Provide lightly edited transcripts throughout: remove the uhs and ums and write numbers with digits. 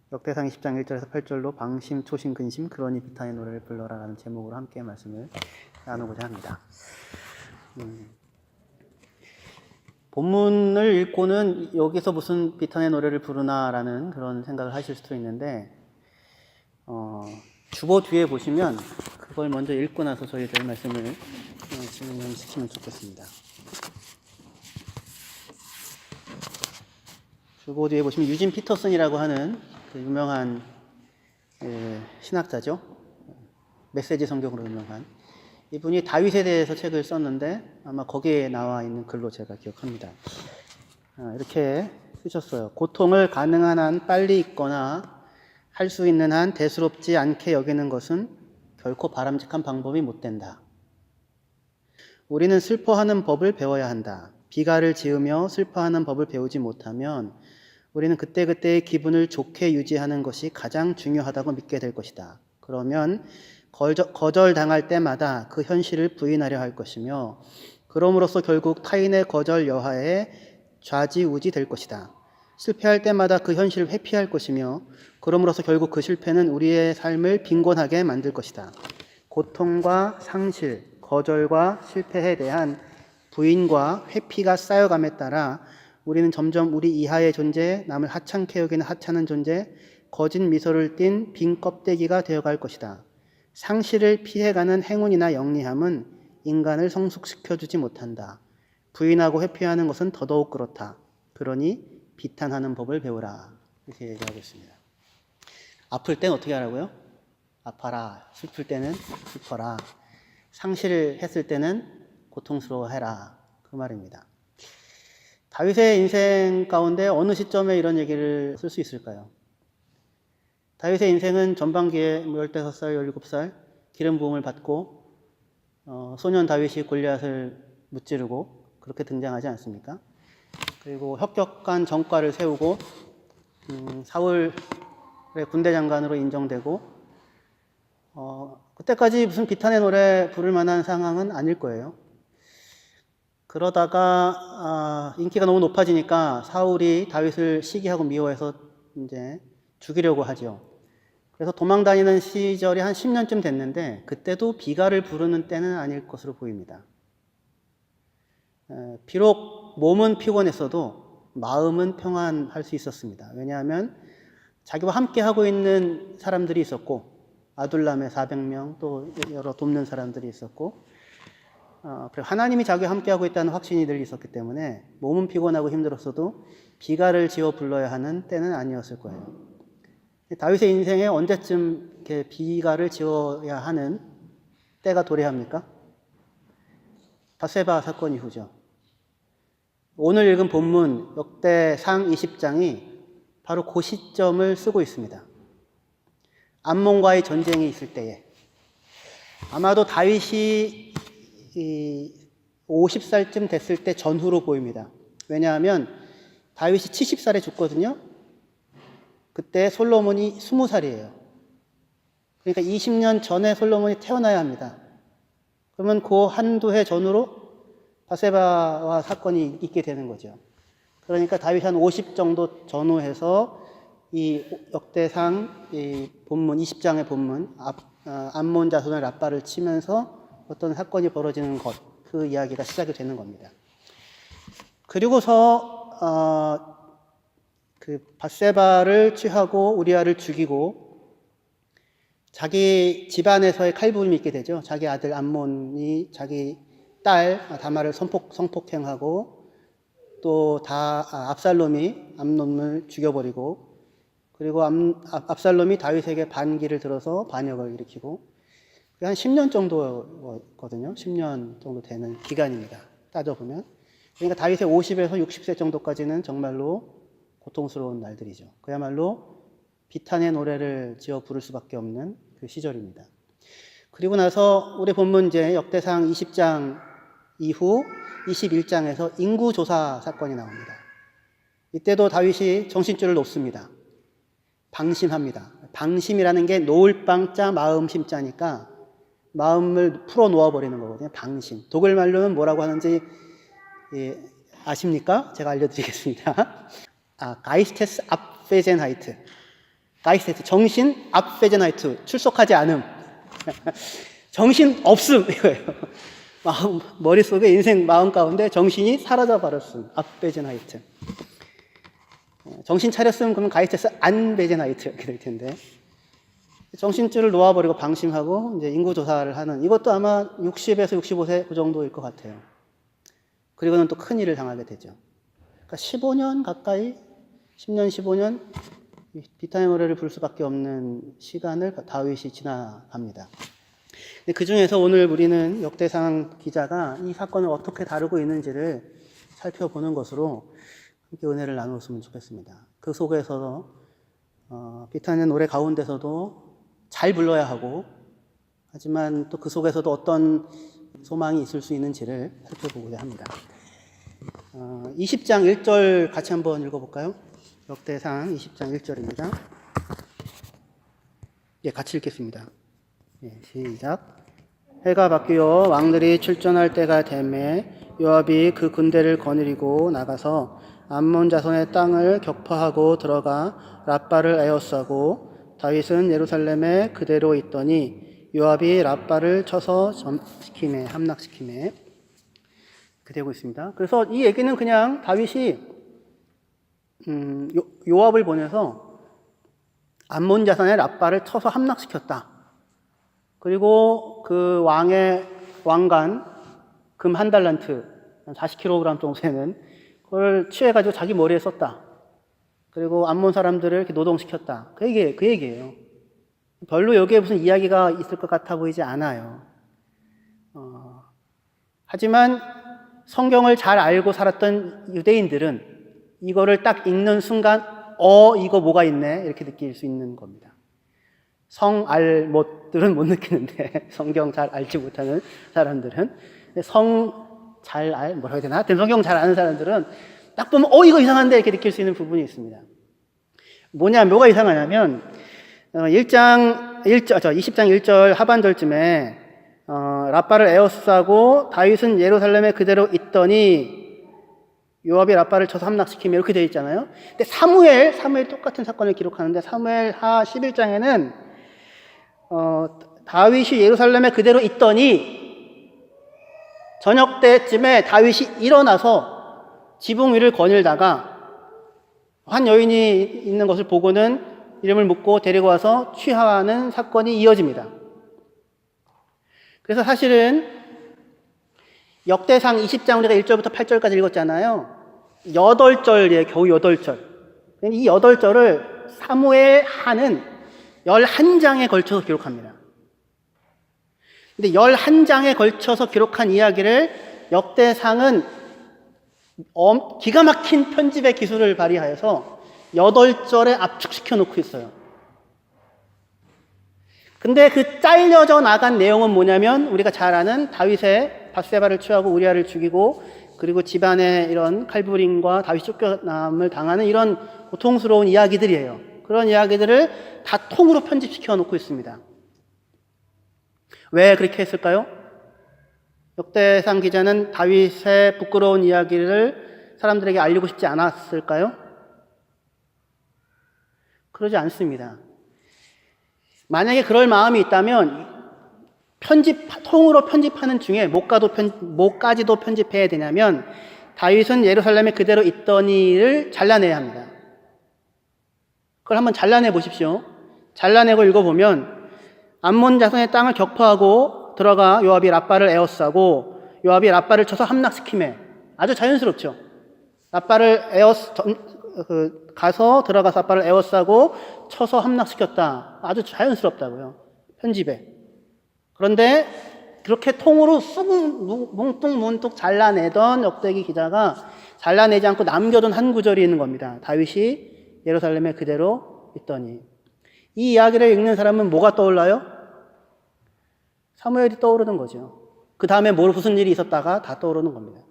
역대상 20장 1절에서 8절로 방심, 초심, 근심, 그러니 비탄의 노래를 불러라 라는 제목으로 함께 말씀을 나누고자 합니다. 본문을 읽고는 여기서 무슨 비탄의 노래를 부르나 라는 그런 생각을 하실 수도 있는데 주보 뒤에 보시면 그걸 먼저 읽고 나서 저희들 말씀을 진행시키면 좋겠습니다. 주보 뒤에 보시면 유진 피터슨이라고 하는 그 유명한 신학자죠. 메시지 성경으로 유명한 이분이 다윗에 대해서 책을 썼는데 아마 거기에 나와 있는 글로 제가 기억합니다. 이렇게 쓰셨어요. 고통을 가능한 한 빨리 잊거나 할 수 있는 한 대수롭지 않게 여기는 것은 결코 바람직한 방법이 못 된다. 우리는 슬퍼하는 법을 배워야 한다. 비가를 지으며 슬퍼하는 법을 배우지 못하면 우리는 그때그때의 기분을 좋게 유지하는 것이 가장 중요하다고 믿게 될 것이다. 그러면 거절당할 때마다 그 현실을 부인하려 할 것이며 그럼으로써 결국 타인의 거절 여하에 좌지우지 될 것이다. 실패할 때마다 그 현실을 회피할 것이며 그럼으로써 결국 그 실패는 우리의 삶을 빈곤하게 만들 것이다. 고통과 상실, 거절과 실패에 대한 부인과 회피가 쌓여감에 따라 우리는 점점 우리 이하의 존재, 남을 하찮게 여기는 하찮은 존재, 거짓 미소를 띤 빈 껍데기가 되어갈 것이다. 상실을 피해가는 행운이나 영리함은 인간을 성숙시켜주지 못한다. 부인하고 회피하는 것은 더더욱 그렇다. 그러니 비탄하는 법을 배우라. 이렇게 얘기하고 있습니다. 아플 땐 어떻게 하라고요? 아파라. 슬플 때는 슬퍼라. 상실을 했을 때는 고통스러워해라. 그 말입니다. 다윗의 인생 가운데 어느 시점에 이런 얘기를 쓸 수 있을까요? 다윗의 인생은 전반기에 15살, 17살 기름 부음을 받고 소년 다윗이 골리앗을 무찌르고 그렇게 등장하지 않습니까? 그리고 혁혁한 전과를 세우고 사울의 군대 장관으로 인정되고 그때까지 무슨 비탄의 노래 부를 만한 상황은 아닐 거예요. 그러다가 인기가 너무 높아지니까 사울이 다윗을 시기하고 미워해서 이제 죽이려고 하죠. 그래서 도망 다니는 시절이 한 10년쯤 됐는데 그때도 비가를 부르는 때는 아닐 것으로 보입니다. 비록 몸은 피곤했어도 마음은 평안할 수 있었습니다. 왜냐하면 자기와 함께 하고 있는 사람들이 있었고 아둘람의 400명 또 여러 돕는 사람들이 있었고 그리고 하나님이 자기와 함께하고 있다는 확신이 늘 있었기 때문에 몸은 피곤하고 힘들었어도 비가를 지어 불러야 하는 때는 아니었을 거예요. 다윗의 인생에 언제쯤 이렇게 비가를 지어야 하는 때가 도래합니까? 밧세바 사건 이후죠. 오늘 읽은 본문 역대상 20장이 바로 그 시점을 쓰고 있습니다. 암몬과의 전쟁이 있을 때에 아마도 다윗이 50살쯤 됐을 때 전후로 보입니다. 왜냐하면 다윗이 70살에 죽거든요. 그때 솔로몬이 20살이에요. 그러니까 20년 전에 솔로몬이 태어나야 합니다. 그러면 그 한두 해 전후로 밧세바와 사건이 있게 되는 거죠. 그러니까 다윗이 한 50 정도 전후해서 이 역대상 이 본문 20장의 본문 암몬 자손의 라빠를 치면서 어떤 사건이 벌어지는 것, 그 이야기가 시작이 되는 겁니다. 그리고서 그 밧세바를 취하고 우리아를 죽이고 자기 집안에서의 칼부림이 있게 되죠. 자기 아들 암몬이 자기 딸 다말을 성폭행하고 또 압살롬이 암논을 죽여버리고 그리고 압살롬이 다윗에게 반기를 들어서 반역을 일으키고 한 10년 정도거든요. 10년 정도 되는 기간입니다. 따져보면. 그러니까 다윗의 50에서 60세 정도까지는 정말로 고통스러운 날들이죠. 그야말로 비탄의 노래를 지어 부를 수밖에 없는 그 시절입니다. 그리고 나서 우리 본문 이제 역대상 20장 이후 21장에서 인구조사 사건이 나옵니다. 이때도 다윗이 정신줄을 놓습니다. 방심합니다. 방심이라는 게 놓을 방자 마음 심자니까 마음을 풀어 놓아버리는 거거든요. 방심. 독일 말로는 뭐라고 하는지 아십니까? 제가 알려드리겠습니다. 가이스테스 압페젠하이트. 가이세트, 정신 압베제나이트, 출석하지 않음. 정신 없음, 이거예요. 머릿속에 인생 마음 가운데 정신이 사라져 버렸음. 압베제나이트. 정신 차렸으면 그러면 가이세트 안베제나이트 이렇게 될 텐데. 정신줄을 놓아버리고 방심하고 이제 인구조사를 하는, 이것도 아마 60에서 65세 그 정도일 것 같아요. 그리고는 또 큰일을 당하게 되죠. 그러니까 15년 가까이, 10년, 15년 비탄의 노래를 부를 수밖에 없는 시간을 다윗이 지나갑니다. 그 중에서 오늘 우리는 역대상 기자가 이 사건을 어떻게 다루고 있는지를 살펴보는 것으로 함께 은혜를 나누었으면 좋겠습니다. 그 속에서 비탄의 노래 가운데서도 잘 불러야 하고, 하지만 또 그 속에서도 어떤 소망이 있을 수 있는지를 살펴보고자 합니다. 20장 1절 같이 한번 읽어볼까요? 역대상 20장 1절입니다. 예, 같이 읽겠습니다. 예, 시작. 해가 바뀌어 왕들이 출전할 때가 되매 요압이 그 군대를 거느리고 나가서 암몬 자손의 땅을 격파하고 들어가 랍바를 에워싸고, 다윗은 예루살렘에 그대로 있더니 요압이 랍바를 쳐서 점시키매, 함락시키매. 그 되고 있습니다. 그래서 이 얘기는 그냥 다윗이 요압을 보내서 암몬 자손의 랍바를 쳐서 함락시켰다. 그리고 그 왕의 왕관 금 한 달란트, 40kg 정도 되는 그걸 취해가지고 자기 머리에 썼다. 그리고 암몬 사람들을 이렇게 노동시켰다. 그 얘기예요. 별로 여기에 무슨 이야기가 있을 것 같아 보이지 않아요. 하지만 성경을 잘 알고 살았던 유대인들은 이거를 딱 읽는 순간 이거 뭐가 있네 이렇게 느낄 수 있는 겁니다. 성알못들은 못 느끼는데, 성경 잘 알지 못하는 사람들은, 뭐라고 해야 되나? 하여튼 성경 잘 아는 사람들은 딱 보면 이거 이상한데 이렇게 느낄 수 있는 부분이 있습니다. 뭐가 이상하냐면 20장 1절 하반절쯤에 랍바를 에워싸고 다윗은 예루살렘에 그대로 있더니 요압이 랍바를 쳐서 함락시키며, 이렇게 되어 있잖아요. 근데 사무엘 똑같은 사건을 기록하는데 사무엘하 11장에는 다윗이 예루살렘에 그대로 있더니 저녁 때쯤에 다윗이 일어나서 지붕 위를 거닐다가 한 여인이 있는 것을 보고는 이름을 묻고 데리고 와서 취하하는 사건이 이어집니다. 그래서 사실은 역대상 20장 우리가 1절부터 8절까지 읽었잖아요. 8절이에요. 겨우 8절. 이 8절을 사무엘하는 11장에 걸쳐서 기록합니다. 근데 11장에 걸쳐서 기록한 이야기를 역대상은 기가 막힌 편집의 기술을 발휘하여서 8절에 압축시켜 놓고 있어요. 근데 그 잘려져 나간 내용은 뭐냐면 우리가 잘 아는 다윗의 밧세바를 취하고 우리아를 죽이고, 그리고 집안의 이런 칼부림과 다윗 쫓겨남을 당하는 이런 고통스러운 이야기들이에요. 그런 이야기들을 다 통으로 편집시켜 놓고 있습니다. 왜 그렇게 했을까요? 역대상 기자는 다윗의 부끄러운 이야기를 사람들에게 알리고 싶지 않았을까요? 그러지 않습니다. 만약에 그럴 마음이 있다면 통으로 편집하는 중에 뭐까지도 편집해야 되냐면 다윗은 예루살렘에 그대로 있더니를 잘라내야 합니다. 그걸 한번 잘라내 보십시오. 잘라내고 읽어보면 암몬 자손의 땅을 격파하고 들어가 요압이 랍바를 에워싸고 요압이 랍바를 쳐서 함락시키매. 아주 자연스럽죠. 가서 들어가서 랍바를 에워싸고 쳐서 함락시켰다. 아주 자연스럽다고요. 편집에. 그런데 그렇게 통으로 뭉뚱뭉뚱 잘라내던 역대기 기자가 잘라내지 않고 남겨둔 한 구절이 있는 겁니다. 다윗이 예루살렘에 그대로 있더니. 이 이야기를 읽는 사람은 뭐가 떠올라요? 사무엘이 떠오르는 거죠. 그 다음에 무슨 일이 있었다가 다 떠오르는 겁니다.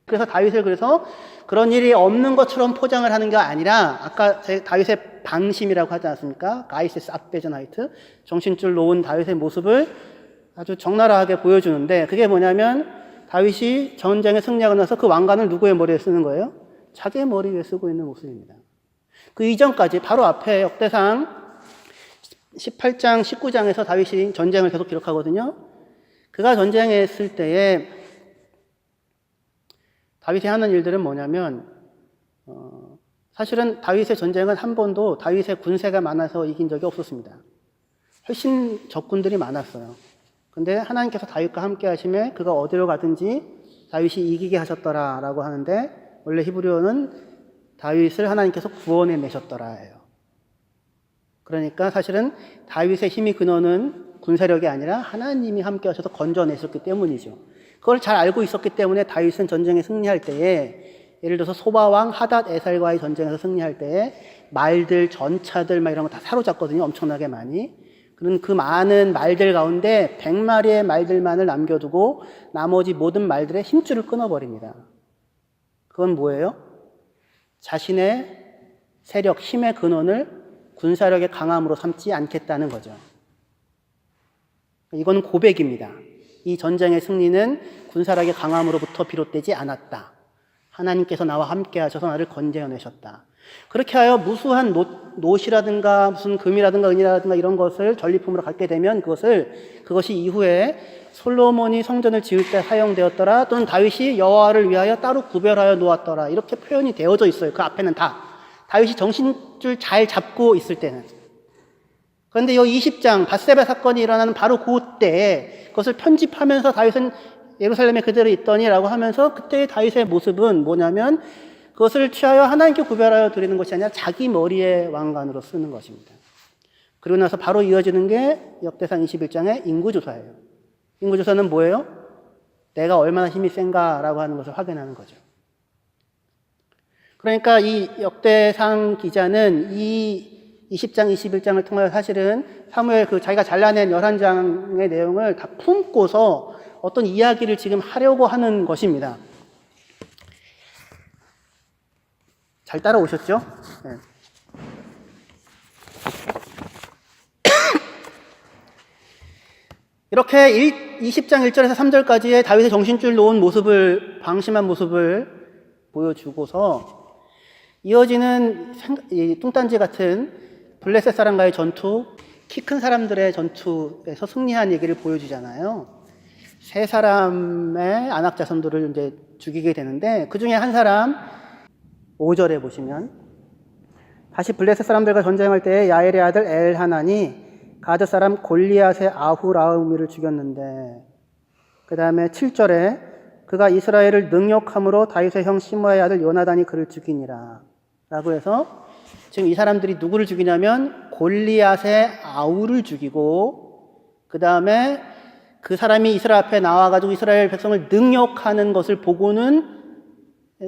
그래서 다윗을 그런 일이 없는 것처럼 포장을 하는 게 아니라, 아까 다윗의 방심이라고 하지 않습니까? 가이세스 압베제나이트, 정신줄 놓은 다윗의 모습을 아주 적나라하게 보여주는데, 그게 뭐냐면 다윗이 전쟁에 승리하고 나서 그 왕관을 누구의 머리에 쓰는 거예요? 자기의 머리 위에 쓰고 있는 모습입니다. 그 이전까지 바로 앞에 역대상 18장, 19장에서 다윗이 전쟁을 계속 기록하거든요. 그가 전쟁했을 때에 다윗이 하는 일들은 뭐냐면 사실은 다윗의 전쟁은 한 번도 다윗의 군세가 많아서 이긴 적이 없었습니다. 훨씬 적군들이 많았어요. 근데 하나님께서 다윗과 함께 하심에 그가 어디로 가든지 다윗이 이기게 하셨더라라고 하는데, 원래 히브리어는 다윗을 하나님께서 구원해 내셨더라예요. 그러니까 사실은 다윗의 힘이 근원은 군사력이 아니라 하나님이 함께 하셔서 건져내셨기 때문이죠. 그걸 잘 알고 있었기 때문에 다윗은 전쟁에 승리할 때에, 예를 들어서 소바왕 하닷 에살과의 전쟁에서 승리할 때에 말들, 전차들 막 이런 거 다 사로잡거든요. 엄청나게 많이. 그런 그 많은 말들 가운데 100마리의 말들만을 남겨두고 나머지 모든 말들의 힘줄을 끊어버립니다. 그건 뭐예요? 자신의 세력, 힘의 근원을 군사력의 강함으로 삼지 않겠다는 거죠. 이건 고백입니다. 이 전쟁의 승리는 군사력의 강함으로부터 비롯되지 않았다. 하나님께서 나와 함께 하셔서 나를 건져내셨다. 그렇게 하여 무수한 노시라든가 무슨 금이라든가 은이라든가 이런 것을 전리품으로 갖게 되면 그것이 이후에 솔로몬이 성전을 지을 때 사용되었더라, 또는 다윗이 여호와를 위하여 따로 구별하여 놓았더라, 이렇게 표현이 되어져 있어요. 그 앞에는 다 다윗이 정신줄 잘 잡고 있을 때는. 그런데 이 20장 밧세바 사건이 일어나는 바로 그때에 그것을 편집하면서 다윗은 예루살렘에 그대로 있더니라고 하면서, 그때의 다윗의 모습은 뭐냐면 그것을 취하여 하나님께 구별하여 드리는 것이 아니라 자기 머리의 왕관으로 쓰는 것입니다. 그리고 나서 바로 이어지는 게 역대상 21장의 인구조사예요. 인구조사는 뭐예요? 내가 얼마나 힘이 센가라고 하는 것을 확인하는 거죠. 그러니까 이 역대상 기자는 이 20장, 21장을 통하여 사실은 사무엘 자기가 잘라낸 11장의 내용을 다 품고서 어떤 이야기를 지금 하려고 하는 것입니다. 잘 따라오셨죠? 네. 이렇게 20장 1절에서 3절까지의 다윗의 정신줄 놓은 모습을, 방심한 모습을 보여주고서 이어지는 이 뚱딴지 같은 블레셋 사람과의 전투, 키 큰 사람들의 전투에서 승리한 얘기를 보여주잖아요. 세 사람의 안악 자손들을 이제 죽이게 되는데, 그 중에 한 사람, 5절에 보시면 다시 블레셋 사람들과 전쟁할 때에 야엘의 아들 엘하난이 가드 사람 골리앗의 아후라우미를 죽였는데, 그 다음에 7절에 그가 이스라엘을 능욕함으로 다윗의 형 시므아의 아들 요나단이 그를 죽이니라 라고 해서, 지금 이 사람들이 누구를 죽이냐면 골리앗의 아우를 죽이고, 그 다음에 그 사람이 이스라엘 앞에 나와가지고 이스라엘 백성을 능욕하는 것을 보고는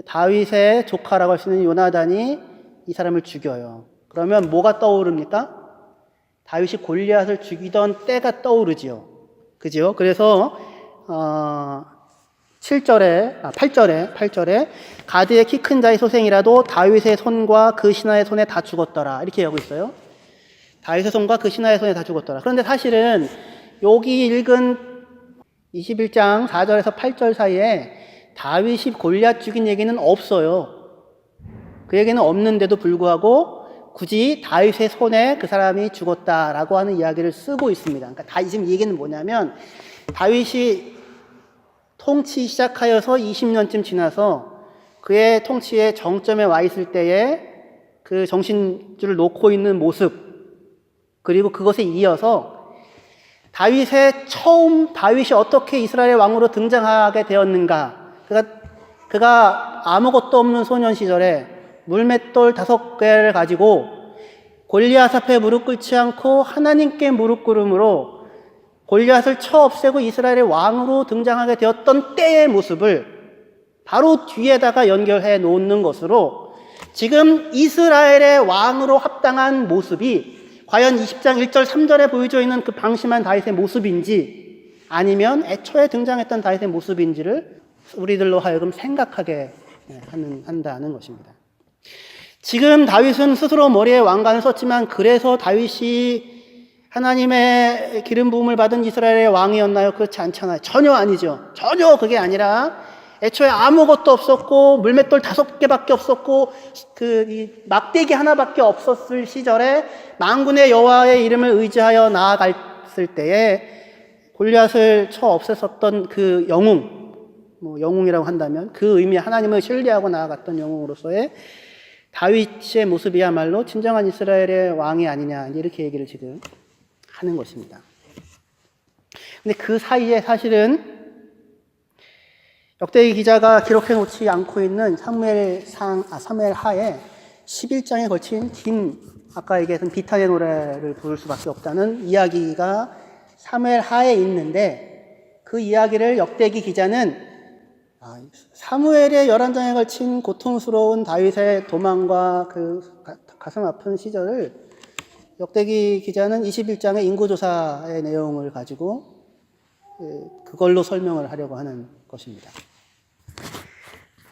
다윗의 조카라고 할 수 있는 요나단이 이 사람을 죽여요. 그러면 뭐가 떠오릅니까? 다윗이 골리앗을 죽이던 때가 떠오르지요. 그죠? 그래서 8절에 가드의 키 큰 자의 소생이라도 다윗의 손과 그 신하의 손에 다 죽었더라, 이렇게 하고 있어요. 다윗의 손과 그 신하의 손에 다 죽었더라. 그런데 사실은 여기 읽은 21장 4절에서 8절 사이에 다윗이 골리앗 죽인 얘기는 없어요. 그 얘기는 없는데도 불구하고 굳이 다윗의 손에 그 사람이 죽었다라고 하는 이야기를 쓰고 있습니다. 그러니까 지금 이 얘기는 뭐냐면, 다윗이 통치 시작하여서 20년쯤 지나서 그의 통치의 정점에 와 있을 때에 그 정신줄을 놓고 있는 모습, 그리고 그것에 이어서 다윗이 어떻게 이스라엘 왕으로 등장하게 되었는가. 그가 아무것도 없는 소년 시절에 물맷돌 5개를 가지고 골리앗 앞에 무릎 꿇지 않고 하나님께 무릎 꿇음으로 골리앗을 쳐 없애고 이스라엘의 왕으로 등장하게 되었던 때의 모습을 바로 뒤에다가 연결해 놓는 것으로, 지금 이스라엘의 왕으로 합당한 모습이 과연 20장 1절 3절에 보여져 있는 그 방심한 다윗의 모습인지, 아니면 애초에 등장했던 다윗의 모습인지를 우리들로 하여금 생각하게 한다는 것입니다. 지금 다윗은 스스로 머리에 왕관을 썼지만, 그래서 다윗이 하나님의 기름 부음을 받은 이스라엘의 왕이었나요? 그렇지 않잖아요. 전혀 아니죠. 전혀 그게 아니라 애초에 아무것도 없었고 물맷돌 5개밖에 없었고 이 막대기 하나밖에 없었을 시절에 만군의 여호와의 이름을 의지하여 나아갔을 때에 골리앗을 쳐 없앴었던 그 영웅, 뭐 영웅이라고 한다면 그 의미, 하나님을 신뢰하고 나아갔던 영웅으로서의 다윗의 모습이야말로 진정한 이스라엘의 왕이 아니냐, 이렇게 얘기를 지금 하는 것입니다. 근데 그 사이에 사실은 역대기 기자가 기록해 놓지 않고 있는 사무엘하에 11장에 걸친 긴, 아까 얘기했던 비탄의 노래를 부를 수밖에 없다는 이야기가 사무엘하에 있는데, 그 이야기를 역대기 기자는 사무엘의 11장에 걸친 고통스러운 다윗의 도망과 그 가슴 아픈 시절을 역대기 기자는 21장의 인구조사의 내용을 가지고 그걸로 설명을 하려고 하는 것입니다.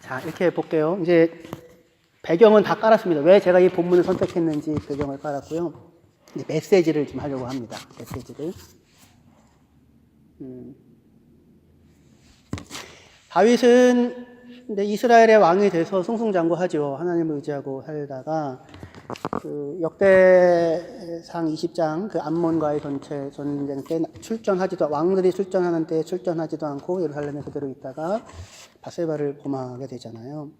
자, 이렇게 볼게요. 이제 배경은 다 깔았습니다. 왜 제가 이 본문을 선택했는지 배경을 깔았고요. 이제 메시지를 좀 하려고 합니다. 메시지를. 다윗은 이스라엘의 왕이 돼서 승승장구하죠. 하나님을 의지하고 살다가 그 역대상 20장 그 암몬과의 전쟁 때 왕들이 출전하는 때 출전하지도 않고 예루살렘에 그대로 있다가 바세바를 범하게 되잖아요.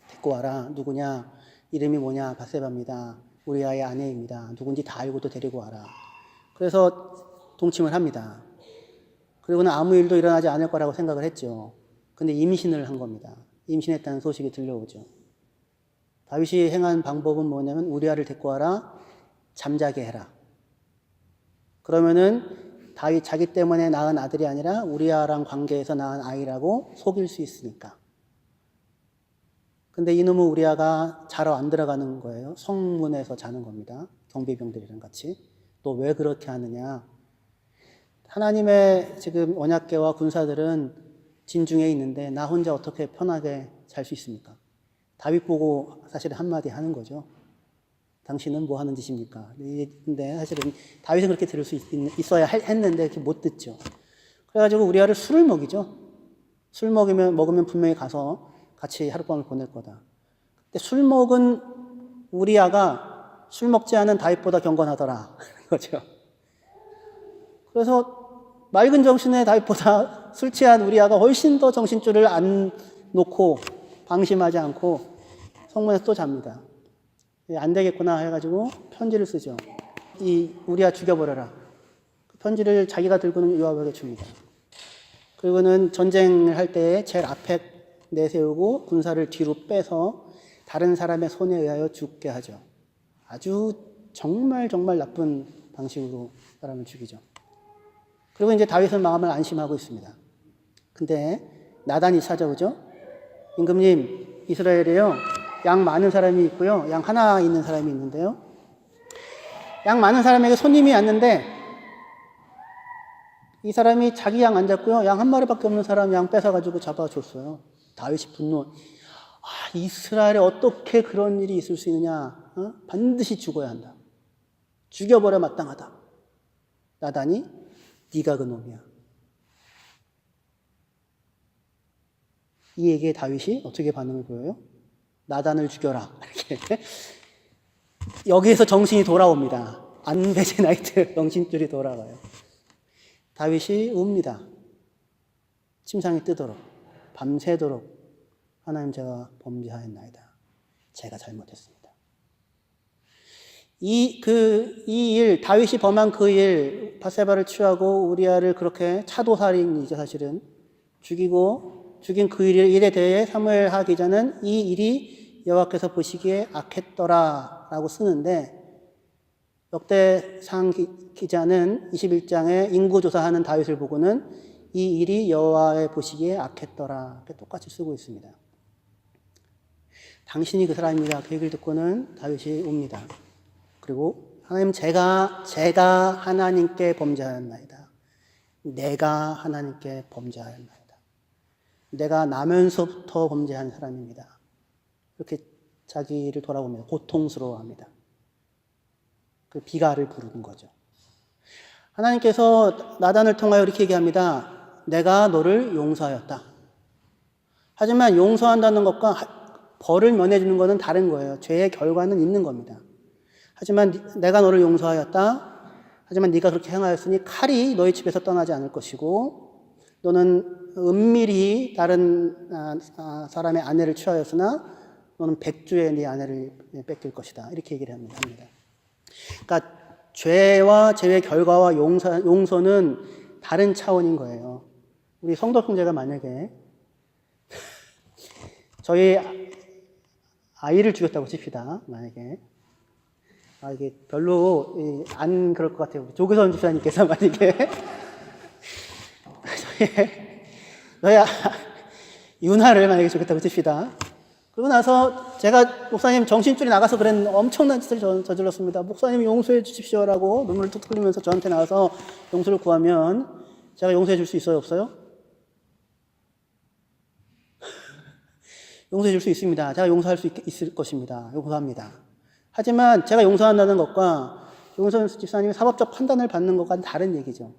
데리고 와라. 누구냐? 이름이 뭐냐? 바세바입니다. 우리아의 아내입니다. 누군지 다 알고도 데리고 와라. 그래서 동침을 합니다. 그리고는 아무 일도 일어나지 않을 거라고 생각을 했죠. 근데 임신을 한 겁니다. 임신했다는 소식이 들려오죠. 다윗이 행한 방법은 뭐냐면 우리아를 데리고 와라, 잠자게 해라. 그러면은 다윗 자기 때문에 낳은 아들이 아니라 우리아랑 관계해서 낳은 아이라고 속일 수 있으니까. 근데 이놈은 우리아가 자러 안 들어가는 거예요. 성문에서 자는 겁니다. 경비병들이랑 같이. 또 왜 그렇게 하느냐. 하나님의 지금 언약궤와 군사들은 진중에 있는데 나 혼자 어떻게 편하게 잘 수 있습니까? 다윗 보고 사실 한마디 하는 거죠. 당신은 뭐 하는 짓입니까? 근데 사실은 다윗은 그렇게 들을 수 있어야 했는데 이렇게 못 듣죠. 그래가지고 우리아를 술을 먹이죠. 술 먹으면 분명히 가서 같이 하룻밤을 보낼 거다. 근데 술 먹은 우리아가 술 먹지 않은 다윗보다 경건하더라. 거죠. 그래서 맑은 정신의 다윗보다 술 취한 우리아가 훨씬 더 정신줄을 안 놓고 방심하지 않고 성문에서 또 잡니다. 안 되겠구나 해가지고 편지를 쓰죠. 이 우리아 죽여버려라. 그 편지를 자기가 들고는 요압에게 줍니다. 그리고는 전쟁을 할 때 제일 앞에 내세우고 군사를 뒤로 빼서 다른 사람의 손에 의하여 죽게 하죠. 아주 정말 나쁜 방식으로 사람을 죽이죠. 그리고 이제 다윗은 마음을 안심하고 있습니다. 근데 나단이 찾아오죠. 임금님, 이스라엘에요, 양 많은 사람이 있고요, 양 하나 있는 사람이 있는데요, 양 많은 사람에게 손님이 왔는데 이 사람이 자기 양 안 잡고요, 양 한 마리밖에 없는 사람 양 뺏어가지고 잡아줬어요. 다윗이 분노. 이스라엘에 어떻게 그런 일이 있을 수 있느냐? 반드시 죽어야 한다. 죽여버려 마땅하다. 나단이 네가 그 놈이야. 이 얘기에 다윗이 어떻게 반응을 보여요? 나단을 죽여라. 이렇게. 여기에서 정신이 돌아옵니다. 안베제나이트 정신줄이 돌아가요. 다윗이 웁니다. 침상에 뜨도록, 밤새도록 하나님, 제가 범죄하였나이다. 제가 잘못했습니다. 이 일, 다윗이 범한 그 일, 바세바를 취하고 우리아를 그렇게 차도살인이죠, 사실은. 죽인 그 일에 대해 사무엘하 기자는 이 일이 여호와께서 보시기에 악했더라 라고 쓰는데, 역대상 기자는 21장에 인구조사하는 다윗을 보고는 이 일이 여호와의 보시기에 악했더라, 이렇게 똑같이 쓰고 있습니다. 당신이 그 사람입니다. 그 얘기를 듣고는 다윗이 옵니다. 그리고 하나님, 제가 하나님께 범죄하였나이다. 내가 하나님께 범죄하였나이다. 내가 나면서부터 범죄한 사람입니다. 이렇게 자기를 돌아보면서 고통스러워합니다. 그 비가를 부르는 거죠. 하나님께서 나단을 통하여 이렇게 얘기합니다. 내가 너를 용서하였다. 하지만 용서한다는 것과 벌을 면해주는 것은 다른 거예요. 죄의 결과는 있는 겁니다. 하지만 내가 너를 용서하였다. 하지만 네가 그렇게 행하였으니 칼이 너희 집에서 떠나지 않을 것이고 너는 은밀히 다른 사람의 아내를 취하였으나 너는 백주에 네 아내를 뺏길 것이다. 이렇게 얘기를 합니다. 그러니까 죄와 죄의 결과와 용서는 다른 차원인 거예요. 우리 성도 형제가 만약에 저희 아이를 죽였다고 칩시다. 만약에 이게 별로 안 그럴 것 같아요. 조규선 집사님께서 만약에 저희 윤아를 만약에 죽였다고 칩시다. 그러고 나서 제가 목사님 정신줄이 나가서 그런 엄청난 짓을 저질렀습니다. 목사님 용서해 주십시오라고 눈물을 뚝뚝 흘리면서 저한테 나와서 용서를 구하면 제가 용서해 줄 수 있어요? 없어요? 용서해 줄 수 있습니다. 제가 용서할 수 있을 것입니다. 용서합니다. 하지만 제가 용서한다는 것과 용선 집사님이 사법적 판단을 받는 것과는 다른 얘기죠.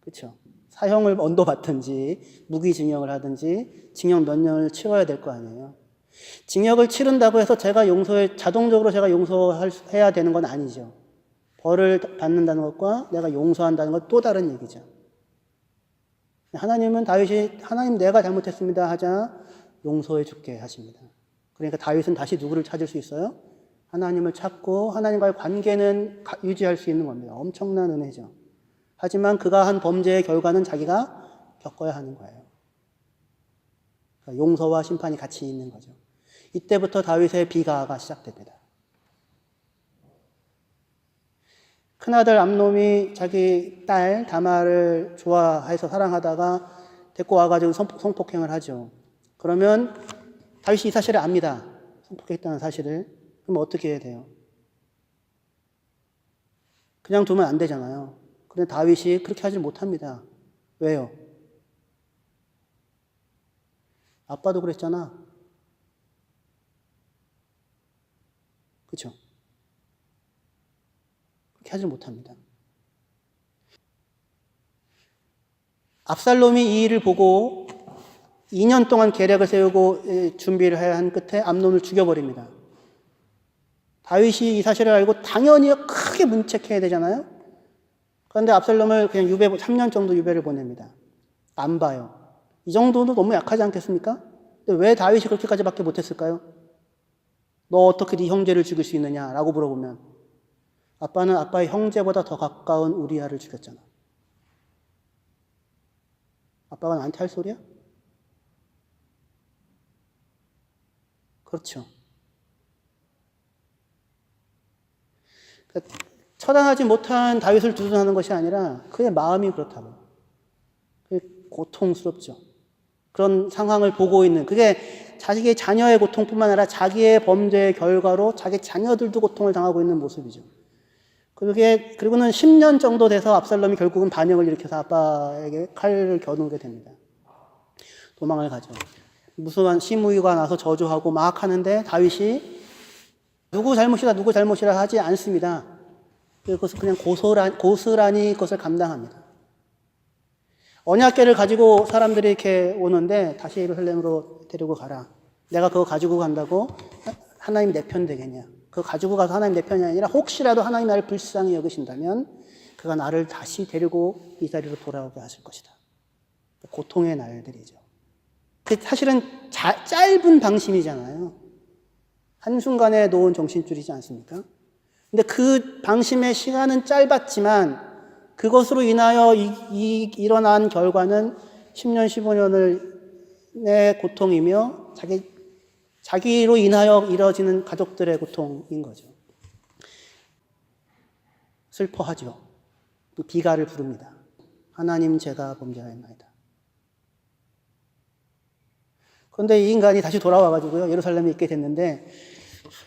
그렇죠? 사형을 언도받든지 무기징역을 하든지 징역 몇 년을 치러야 될 거 아니에요. 징역을 치른다고 해서 제가 자동적으로 제가 용서해야 되는 건 아니죠. 벌을 받는다는 것과 내가 용서한다는 건 또 다른 얘기죠. 하나님은 하나님 내가 잘못했습니다 하자 용서해 줄게 하십니다. 그러니까 다윗은 다시 누구를 찾을 수 있어요? 하나님을 찾고 하나님과의 관계는 유지할 수 있는 겁니다. 엄청난 은혜죠. 하지만 그가 한 범죄의 결과는 자기가 겪어야 하는 거예요. 그러니까 용서와 심판이 같이 있는 거죠. 이때부터 다윗의 비가가 시작됩니다. 큰아들 암놈이 자기 딸 다말을 좋아해서 사랑하다가 데리고 와가지고 성폭행을 하죠. 그러면 다윗이 이 사실을 압니다. 성폭행했다는 사실을. 그럼 어떻게 해야 돼요? 그냥 두면 안 되잖아요. 그런데 다윗이 그렇게 하지 못합니다. 왜요? 아빠도 그랬잖아. 그렇죠? 그렇게 하지 못합니다. 압살롬이 이 일을 보고 2년 동안 계략을 세우고 준비를 해야 한 끝에 암논을 죽여버립니다. 다윗이 이 사실을 알고 당연히 크게 문책해야 되잖아요. 그런데 압살롬을 그냥 3년 정도 유배를 보냅니다. 안 봐요. 이 정도도 너무 약하지 않겠습니까? 근데 왜 다윗이 그렇게까지밖에 못했을까요? 너 어떻게 네 형제를 죽일 수 있느냐라고 물어보면 아빠는 아빠의 형제보다 더 가까운 우리아를 죽였잖아. 아빠가 나한테 할 소리야? 그렇죠. 그러니까 처단하지 못한 다윗을 두둔하는 것이 아니라 그의 마음이 그렇다고. 그게 고통스럽죠. 그런 상황을 보고 있는 그게 자기의 자녀의 고통뿐만 아니라 자기의 범죄의 결과로 자기 자녀들도 고통을 당하고 있는 모습이죠. 그리고는 10년 정도 돼서 압살롬이 결국은 반역을 일으켜서 아빠에게 칼을 겨누게 됩니다. 도망을 가죠. 무수한 시무위가 나서 저주하고 막 하는데 다윗이 누구 잘못이라 하지 않습니다. 그것을 그냥 고스란히 그것을 감당합니다. 언약궤를 가지고 사람들이 이렇게 오는데 다시 예루살렘으로 데리고 가라. 내가 그거 가지고 간다고 하나님 내 편 되겠냐. 그거 가지고 가서 하나님 내 편이 아니라 혹시라도 하나님 나를 불쌍히 여기신다면 그가 나를 다시 데리고 이 자리로 돌아오게 하실 것이다. 고통의 날들이죠. 사실은 짧은 방심이잖아요. 한순간에 놓은 정신줄이지 않습니까? 근데 그 방심의 시간은 짧았지만 그것으로 인하여 일어난 결과는 10년, 15년의 고통이며 자기로 인하여 이뤄지는 가족들의 고통인 거죠. 슬퍼하죠. 비가를 부릅니다. 하나님 제가 범죄하였나이다. 그런데 이 인간이 다시 돌아와가지고요. 예루살렘에 있게 됐는데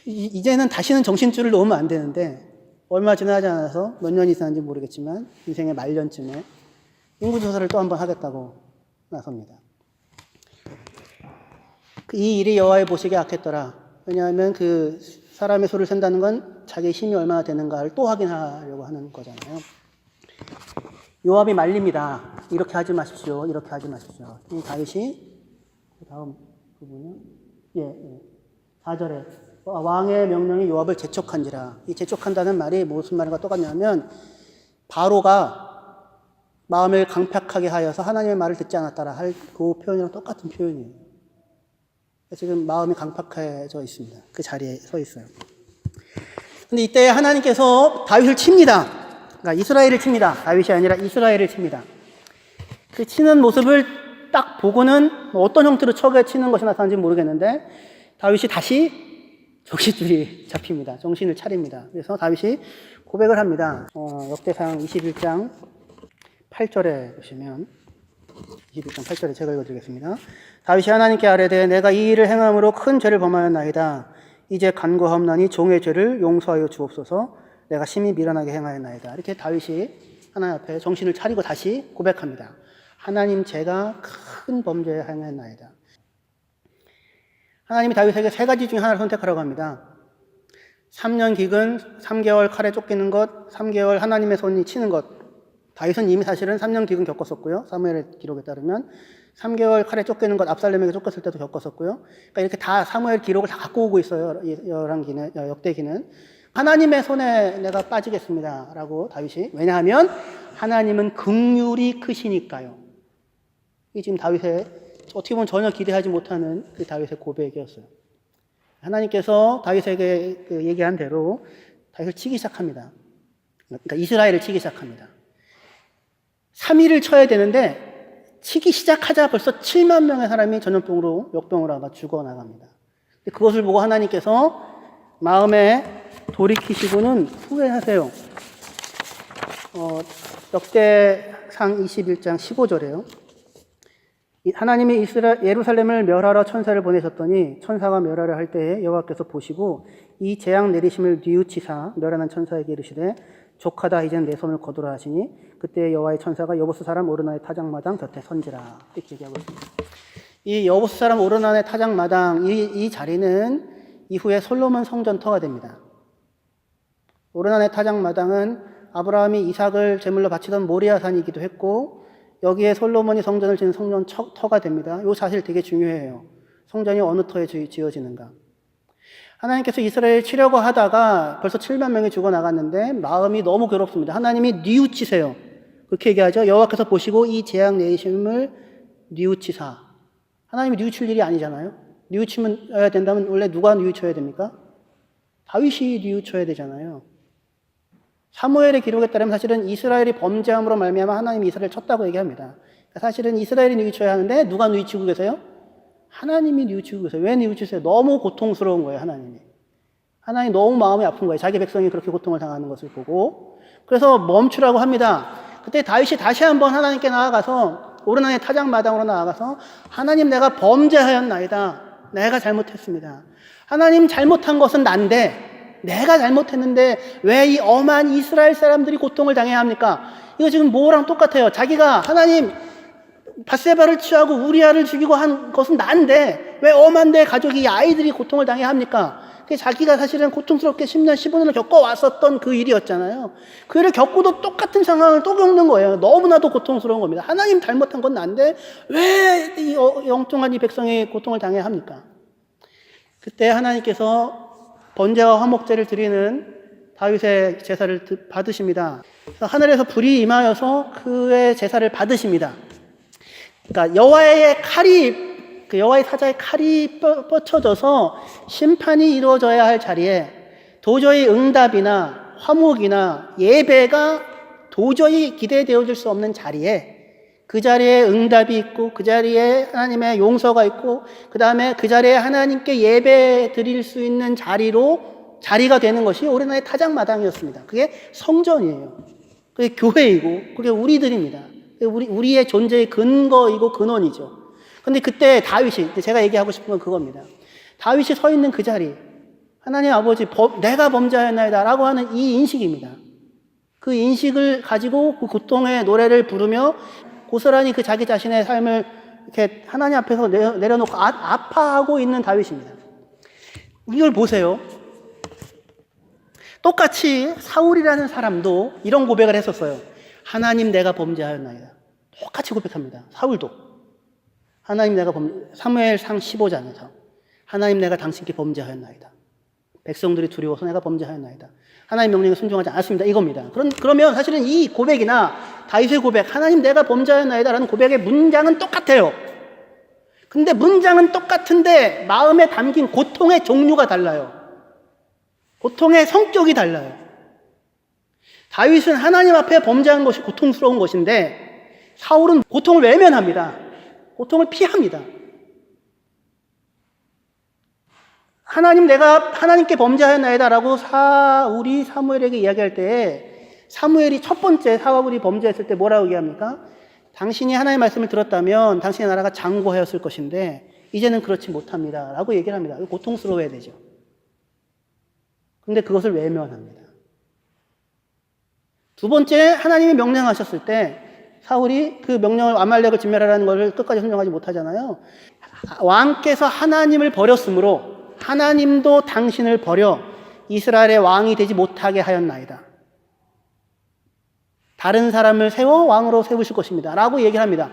이제는 다시는 정신줄을 놓으면 안 되는데 얼마 지나지 않아서 몇 년이 지났는지 모르겠지만 인생의 말년쯤에 인구조사를 또 한 번 하겠다고 나섭니다. 이 일이 여호와의 보시기에 악했더라. 왜냐하면 그 사람의 소를 센다는 건 자기의 힘이 얼마나 되는가를 또 확인하려고 하는 거잖아요. 요압이 말립니다. 이렇게 하지 마십시오. 이렇게 하지 마십시오. 이 다윗이 그 다음 부분이요. 예. 4절에 왕의 명령이 요압을 재촉한지라. 이 재촉한다는 말이 무슨 말과 똑같냐면 바로가 마음을 강팍하게 하여서 하나님의 말을 듣지 않았다라 할 그 표현이랑 똑같은 표현이에요. 지금 마음이 강팍해져 있습니다. 그 자리에 서 있어요. 근데 이때 하나님께서 다윗을 칩니다. 그러니까 이스라엘을 칩니다. 다윗이 아니라 이스라엘을 칩니다. 그 치는 모습을 딱 보고는 어떤 형태로 척에 치는 것이 나타나는지 모르겠는데 다윗이 다시 정신줄이 잡힙니다. 정신을 차립니다. 그래서 다윗이 고백을 합니다. 역대상 21장 8절에 보시면 21장 8절에 제가 읽어드리겠습니다. 다윗이 하나님께 아뢰되 내가 이 일을 행함으로 큰 죄를 범하였나이다. 이제 간구하옵나니 종의 죄를 용서하여 주옵소서. 내가 심히 미련하게 행하였나이다. 이렇게 다윗이 하나님 앞에 정신을 차리고 다시 고백합니다. 하나님, 제가 큰 범죄에 행하였나이다. 하나님이 다윗에게 세 가지 중에 하나를 선택하라고 합니다. 3년 기근, 3개월 칼에 쫓기는 것, 3개월 하나님의 손이 치는 것. 다윗은 이미 사실은 3년 기근 겪었었고요. 사무엘의 기록에 따르면 3개월 칼에 쫓기는 것, 압살롬에게 쫓겼을 때도 겪었었고요. 그러니까 이렇게 다 사무엘 기록을 다 갖고 오고 있어요. 열왕기는, 역대기는. 하나님의 손에 내가 빠지겠습니다. 라고 다윗이. 왜냐하면 하나님은 긍휼이 크시니까요. 이 지금 다윗의 어떻게 보면 전혀 기대하지 못하는 그 다윗의 고백이었어요. 하나님께서 다윗에게 그 얘기한 대로 다윗을 치기 시작합니다. 그러니까 이스라엘을 치기 시작합니다. 3일을 쳐야 되는데 치기 시작하자 벌써 7만 명의 사람이 전염병으로 역병으로 아마 죽어나갑니다. 그것을 보고 하나님께서 마음에 돌이키시고는 후회하세요. 역대상 21장 15절에요. 하나님이 예루살렘을 멸하러 천사를 보내셨더니 천사가 멸하려 할 때에 여호와께서 보시고 이 재앙 내리심을 뉘우치사 멸하는 천사에게 이르시되 족하다 이젠 내 손을 거두라 하시니 그때 여호와의 천사가 여보스 사람 오르나의 타작마당 곁에 선지라 이렇게 얘기하고 있습니다. 이 여보스 사람 오르나의 타작마당 이 자리는 이후에 솔로몬 성전터가 됩니다. 오르나의 타작마당은 아브라함이 이삭을 제물로 바치던 모리아산이기도 했고 여기에 솔로몬이 성전을 짓는 성전 터가 됩니다. 이 사실 되게 중요해요. 성전이 어느 터에 지어지는가. 하나님께서 이스라엘 치려고 하다가 벌써 7만 명이 죽어나갔는데 마음이 너무 괴롭습니다. 하나님이 뉘우치세요. 그렇게 얘기하죠. 여호와께서 보시고 이 재앙 내리심을 뉘우치사. 하나님이 뉘우칠 일이 아니잖아요. 뉘우치면 된다면 원래 누가 뉘우쳐야 됩니까? 다윗이 뉘우쳐야 되잖아요. 사무엘의 기록에 따르면 사실은 이스라엘이 범죄함으로 말미암아 하나님이 이스라엘을 쳤다고 얘기합니다. 그러니까 사실은 이스라엘이 뉘우쳐야 하는데 누가 뉘우치고 계세요? 하나님이 뉘우치고 계세요. 왜 뉘우치세요? 너무 고통스러운 거예요, 하나님이. 하나님이 너무 마음이 아픈 거예요. 자기 백성이 그렇게 고통을 당하는 것을 보고. 그래서 멈추라고 합니다. 그때 다윗이 다시 한번 하나님께 나아가서 오르나의 타작마당으로 나아가서 하나님, 내가 범죄하였나이다. 내가 잘못했습니다. 하나님, 잘못한 것은 난데 내가 잘못했는데 왜 이 엄한 이스라엘 사람들이 고통을 당해야 합니까? 이거 지금 뭐랑 똑같아요. 자기가 하나님 밧세바를 취하고 우리아를 죽이고 한 것은 난데 왜 엄한 내 가족이 이 아이들이 고통을 당해야 합니까? 그게 자기가 사실은 고통스럽게 10년, 15년을 겪어왔었던 그 일이었잖아요. 그 일을 겪고도 똑같은 상황을 또 겪는 거예요. 너무나도 고통스러운 겁니다. 하나님 잘못한 건 난데 왜 이 영통한 이 백성이 고통을 당해야 합니까? 그때 하나님께서 번제와 화목제를 드리는 다윗의 제사를 받으십니다. 그래서 하늘에서 불이 임하여서 그의 제사를 받으십니다. 그러니까 여호와의 칼이, 그 여호와의 사자의 칼이 뻗쳐져서 심판이 이루어져야 할 자리에 도저히 응답이나 화목이나 예배가 도저히 기대되어질 수 없는 자리에, 그 자리에 응답이 있고 그 자리에 하나님의 용서가 있고 그 다음에 그 자리에 하나님께 예배 드릴 수 있는 자리가 되는 것이 오르나의 타작마당이었습니다. 그게 성전이에요. 그게 교회이고 그게 우리들입니다. 우리의 존재의 근거이고 근원이죠. 그런데 그때 다윗이, 제가 얘기하고 싶은 건 그겁니다. 다윗이 서 있는 그 자리, 하나님 아버지 내가 범죄하였나이다 라고 하는 이 인식입니다. 그 인식을 가지고 그 고통의 노래를 부르며 고스란히 그 자기 자신의 삶을 이렇게 하나님 앞에서 내려놓고 아파하고 있는 다윗입니다. 이걸 보세요. 똑같이 사울이라는 사람도 이런 고백을 했었어요. 하나님, 내가 범죄하였나이다. 똑같이 고백합니다. 사울도. 하나님 내가 사무엘상 15장에서 하나님 내가 당신께 범죄하였나이다. 백성들이 두려워서 내가 범죄하였나이다. 하나님 명령에 순종하지 않았습니다. 이겁니다. 그러면 사실은 이 고백이나 다윗의 고백, 하나님 내가 범죄하였나이다 라는 고백의 문장은 똑같아요. 근데 문장은 똑같은데 마음에 담긴 고통의 종류가 달라요. 고통의 성격이 달라요. 다윗은 하나님 앞에 범죄한 것이 고통스러운 것인데 사울은 고통을 외면합니다. 고통을 피합니다. 내가 하나님께 범죄하였나이다라고 사울이 사무엘에게 이야기할 때 사무엘이 첫 번째 사울이 범죄했을 때 뭐라고 얘기합니까? 당신이 하나님의 말씀을 들었다면 당신의 나라가 장구하였을 것인데 이제는 그렇지 못합니다 라고 얘기를 합니다. 고통스러워야 되죠. 그런데 그것을 외면합니다. 두 번째, 하나님이 명령하셨을 때 사울이 그 명령을 아말렉을 진멸하라는 것을 끝까지 순종하지 못하잖아요. 왕께서 하나님을 버렸으므로 하나님도 당신을 버려 이스라엘의 왕이 되지 못하게 하였나이다. 다른 사람을 세워 왕으로 세우실 것입니다 라고 얘기를 합니다.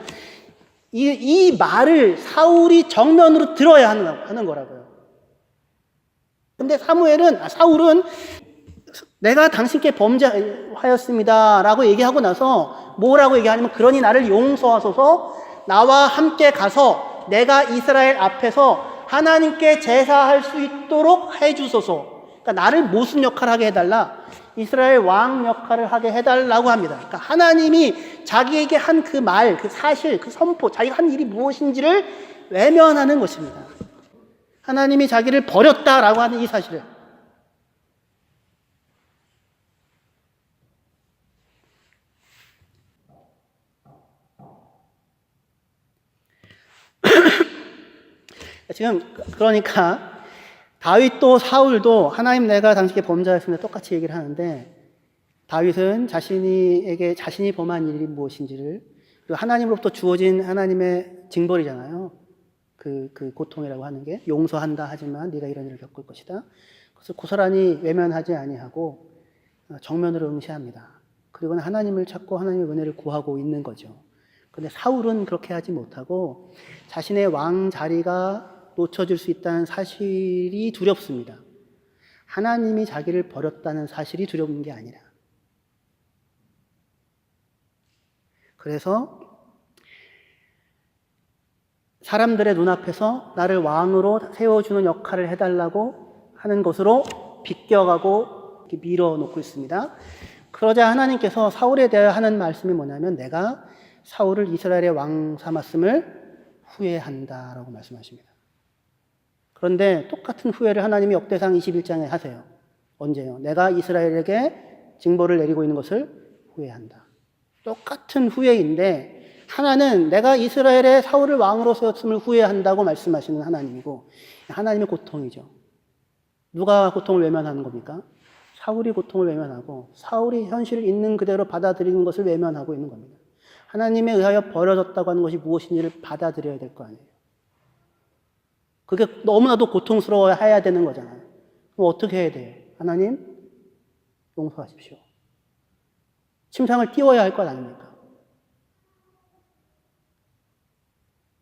이 말을 사울이 정면으로 들어야 하는 거라고요. 근데 사울은 내가 당신께 범죄하였습니다 라고 얘기하고 나서 뭐라고 얘기하냐면 그러니 나를 용서하소서 나와 함께 가서 내가 이스라엘 앞에서 하나님께 제사할 수 있도록 해주소서. 그러니까 나를 무슨 역할을 하게 해달라? 이스라엘 왕 역할을 하게 해달라고 합니다. 그러니까 하나님이 자기에게 한 그 말, 그 사실, 그 선포, 자기가 한 일이 무엇인지를 외면하는 것입니다. 하나님이 자기를 버렸다라고 하는 이 사실을. 지금 그러니까 다윗도 사울도 하나님 내가 당신께 범죄하였습니다 똑같이 얘기를 하는데 다윗은 자신이 범한 일이 무엇인지를 그리고 하나님으로부터 주어진 하나님의 징벌이잖아요. 그 고통이라고 하는 게 용서한다 하지만 네가 이런 일을 겪을 것이다. 그래서 고스란히 외면하지 아니하고 정면으로 응시합니다. 그리고는 하나님을 찾고 하나님의 은혜를 구하고 있는 거죠. 그런데 사울은 그렇게 하지 못하고 자신의 왕 자리가 놓쳐질 수 있다는 사실이 두렵습니다. 하나님이 자기를 버렸다는 사실이 두려운 게 아니라. 그래서 사람들의 눈앞에서 나를 왕으로 세워주는 역할을 해달라고 하는 것으로 비껴가고 밀어놓고 있습니다. 그러자 하나님께서 사울에 대하여 하는 말씀이 뭐냐면 내가 사울을 이스라엘의 왕 삼았음을 후회한다라고 말씀하십니다. 그런데 똑같은 후회를 하나님이 역대상 21장에 하세요. 언제요? 내가 이스라엘에게 징벌을 내리고 있는 것을 후회한다. 똑같은 후회인데 하나는 내가 이스라엘의 사울을 왕으로 세웠음을 후회한다고 말씀하시는 하나님이고 하나님의 고통이죠. 누가 고통을 외면하는 겁니까? 사울이 고통을 외면하고 사울이 현실을 있는 그대로 받아들이는 것을 외면하고 있는 겁니다. 하나님에 의하여 버려졌다고 하는 것이 무엇인지를 받아들여야 될 거 아니에요. 그게 너무나도 고통스러워야 되는 거잖아요. 그럼 어떻게 해야 돼요? 하나님, 용서하십시오. 침상을 띄워야 할 것 아닙니까?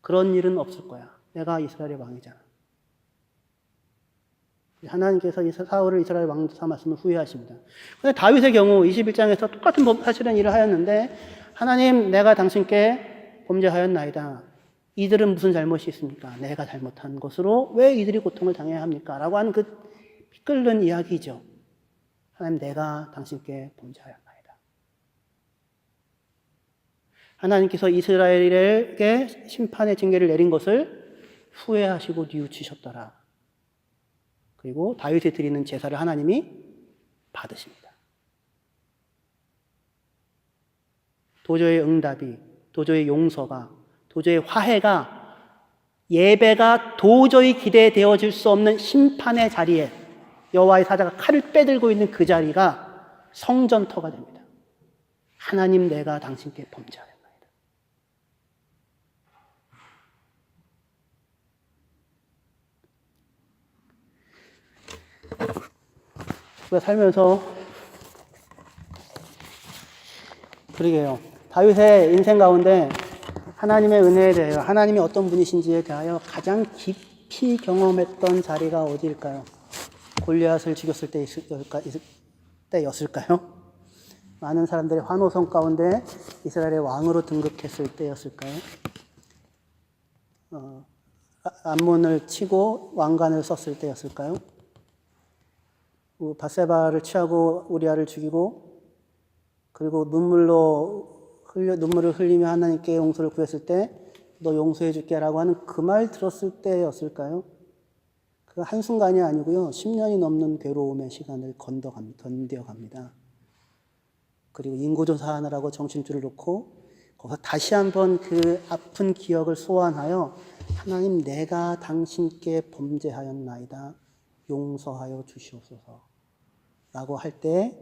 그런 일은 없을 거야. 내가 이스라엘의 왕이잖아. 하나님께서 사울을 이스라엘 왕 삼았음을 후회하십니다. 그런데 다윗의 경우 21장에서 똑같은 사실은 일을 하였는데 하나님 내가 당신께 범죄하였나이다. 이들은 무슨 잘못이 있습니까? 내가 잘못한 것으로 왜 이들이 고통을 당해야 합니까? 라고 하는 그 피 끓는 이야기죠. 하나님 내가 당신께 범죄하였나이다. 하나님께서 이스라엘에게 심판의 징계를 내린 것을 후회하시고 뉘우치셨더라. 그리고 다윗이 드리는 제사를 하나님이 받으십니다. 도저히 응답이, 도저히 용서가, 도저히 화해가, 예배가 도저히 기대되어질 수 없는 심판의 자리에 여호와의 사자가 칼을 빼들고 있는 그 자리가 성전터가 됩니다. 하나님 내가 당신께 범죄하였나이다. 우리가 살면서 그러게요. 다윗의 인생 가운데 하나님의 은혜에 대하여, 하나님이 어떤 분이신지에 대하여 가장 깊이 경험했던 자리가 어디일까요? 골리앗을 죽였을 때였을까요? 많은 사람들이 환호성 가운데 이스라엘의 왕으로 등극했을 때였을까요? 암몬을 치고 왕관을 썼을 때였을까요? 밧세바를 취하고 우리아를 죽이고 그리고 눈물을 흘리며 하나님께 용서를 구했을 때 너 용서해 줄게라고 하는 그 말 들었을 때였을까요? 그 한순간이 아니고요. 10년이 넘는 괴로움의 시간을 견뎌갑니다. 그리고 인구조사하느라고 정신줄을 놓고 거기서 다시 한번 그 아픈 기억을 소환하여 하나님 내가 당신께 범죄하였나이다. 용서하여 주시옵소서 라고 할 때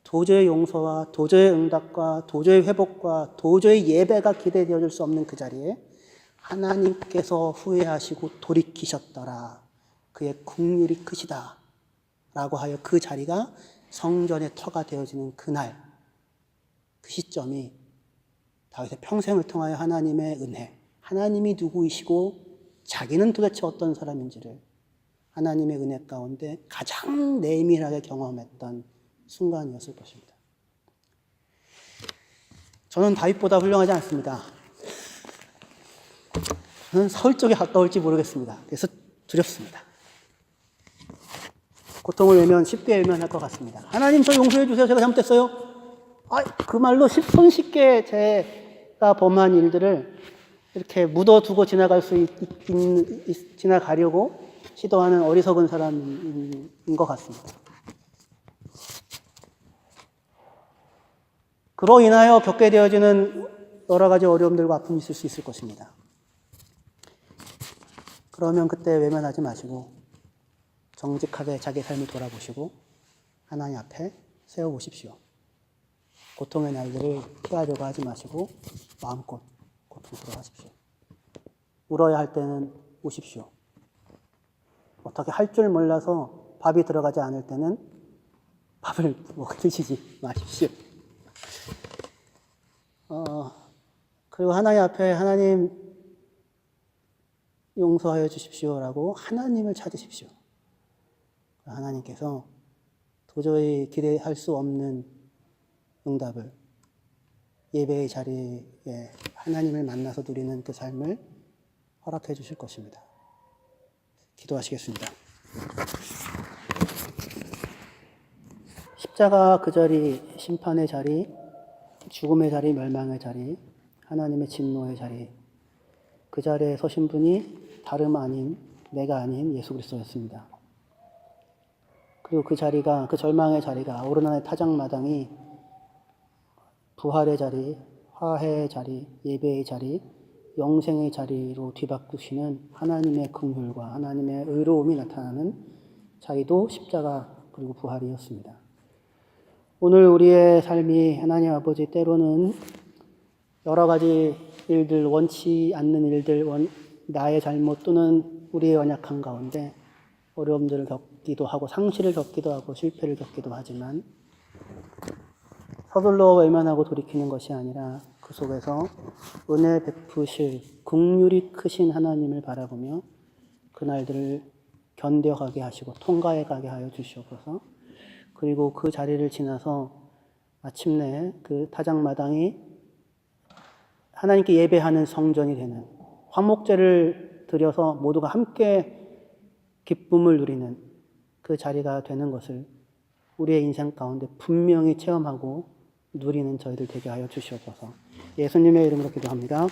도저히 용서와 도저히 응답과 도저히 회복과 도저히 예배가 기대되어질 수 없는 그 자리에 하나님께서 후회하시고 돌이키셨더라. 그의 긍휼이 크시다. 라고 하여 그 자리가 성전의 터가 되어지는 그날, 그 시점이 다윗의 평생을 통하여 하나님의 은혜, 하나님이 누구이시고 자기는 도대체 어떤 사람인지를 하나님의 은혜 가운데 가장 내밀하게 경험했던 순간이었을 것입니다. 저는 다윗보다 훌륭하지 않습니다. 저는 서울 쪽에 가까울지 모르겠습니다. 그래서 두렵습니다. 고통을 외면 쉽게 외면할 것 같습니다. 하나님 저 용서해 주세요. 제가 잘못했어요. 그 말로 손쉽게 제가 범한 일들을 이렇게 묻어두고 지나가려고 시도하는 어리석은 사람인 것 같습니다. 그로 인하여 겪게 되어지는 여러 가지 어려움들과 아픔이 있을 수 있을 것입니다. 그러면 그때 외면하지 마시고 정직하게 자기 삶을 돌아보시고 하나님 앞에 세워보십시오. 고통의 날들을 피하려고 하지 마시고 마음껏 고통스러워하십시오. 울어야 할 때는 우십시오. 어떻게 할 줄 몰라서 밥이 들어가지 않을 때는 밥을 드시지 마십시오. 그리고 하나님 앞에 하나님 용서하여 주십시오라고 하나님을 찾으십시오. 하나님께서 도저히 기대할 수 없는 응답을 예배의 자리에 하나님을 만나서 누리는 그 삶을 허락해 주실 것입니다. 기도하시겠습니다. 십자가 그 자리, 심판의 자리, 죽음의 자리, 멸망의 자리, 하나님의 진노의 자리, 그 자리에 서신 분이 다름 아닌 내가 아닌 예수 그리스도였습니다. 그리고 그 자리가, 그 절망의 자리가, 오르난의 타작마당이 부활의 자리, 화해의 자리, 예배의 자리, 영생의 자리로 뒤바꾸시는 하나님의 긍휼과 하나님의 의로움이 나타나는 자리도 십자가 그리고 부활이었습니다. 오늘 우리의 삶이 하나님 아버지 때로는 여러 가지 일들, 원치 않는 일들, 나의 잘못 또는 우리의 연약한 가운데 어려움들을 겪기도 하고 상실을 겪기도 하고 실패를 겪기도 하지만 서둘러 외면하고 돌이키는 것이 아니라 그 속에서 은혜 베푸실 긍휼이 크신 하나님을 바라보며 그날들을 견뎌가게 하시고 통과해가게 하여 주시옵소서. 그리고 그 자리를 지나서 마침내 그 타작마당이 하나님께 예배하는 성전이 되는 화목제를 드려서 모두가 함께 기쁨을 누리는 그 자리가 되는 것을 우리의 인생 가운데 분명히 체험하고 누리는 저희들 되게 하여 주시옵소서. 예수님의 이름으로 기도합니다.